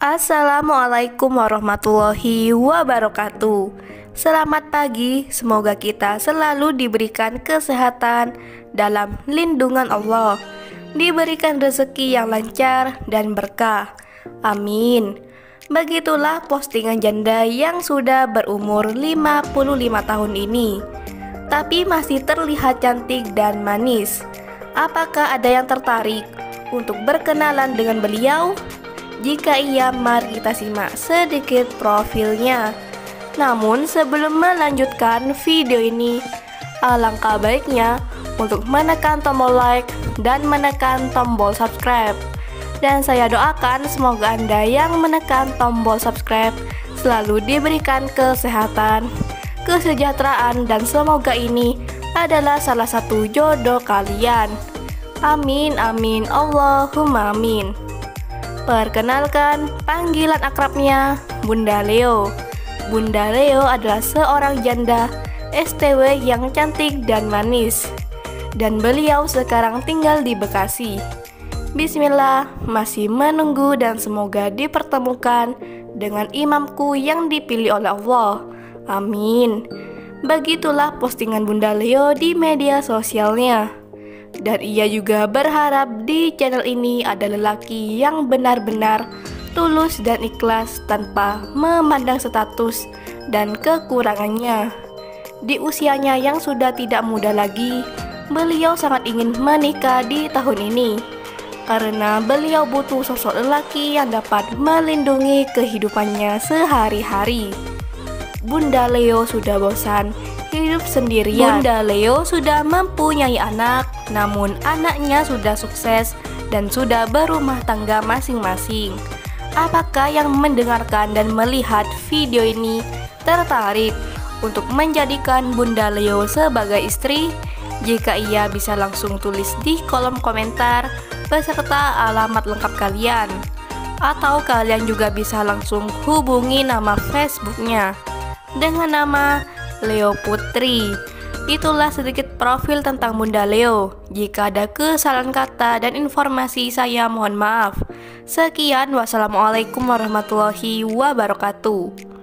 Assalamualaikum warahmatullahi wabarakatuh. Selamat pagi, semoga kita selalu diberikan kesehatan dalam lindungan Allah, diberikan rezeki yang lancar dan berkah. Amin. Begitulah postingan janda yang sudah berumur 55 tahun ini, tapi masih terlihat cantik dan manis. Apakah ada yang tertarik untuk berkenalan dengan beliau? Jika iya, mari kita simak sedikit profilnya. Namun sebelum melanjutkan video ini, alangkah baiknya untuk menekan tombol like dan menekan tombol subscribe. Dan saya doakan semoga Anda yang menekan tombol subscribe selalu diberikan kesehatan, kesejahteraan, dan semoga ini adalah salah satu jodoh kalian. Amin amin Allahumma amin. Perkenalkan, panggilan akrabnya Bunda Leo. Bunda Leo adalah seorang janda STW yang cantik dan manis, dan beliau sekarang tinggal di Bekasi. Bismillah, masih menunggu dan semoga dipertemukan dengan imamku yang dipilih oleh Allah. Amin. Begitulah postingan Bunda Leo di media sosialnya. Dan ia juga berharap di channel ini ada lelaki yang benar-benar tulus dan ikhlas tanpa memandang status dan kekurangannya. Di usianya yang sudah tidak muda lagi, beliau sangat ingin menikah di tahun ini karena beliau butuh sosok lelaki yang dapat melindungi kehidupannya sehari-hari. Bunda Leo sudah bosan hidup sendirian. Bunda Leo sudah mempunyai anak, namun anaknya sudah sukses dan sudah berumah tangga masing-masing. Apakah yang mendengarkan dan melihat video ini tertarik untuk menjadikan Bunda Leo sebagai istri? Jika iya, bisa langsung tulis di kolom komentar beserta alamat lengkap kalian. Atau kalian juga bisa langsung hubungi nama Facebooknya dengan nama Leo Putri. Itulah sedikit profil tentang Bunda Leo. Jika ada kesalahan kata dan informasi, saya mohon maaf. Sekian, wassalamualaikum warahmatullahi wabarakatuh.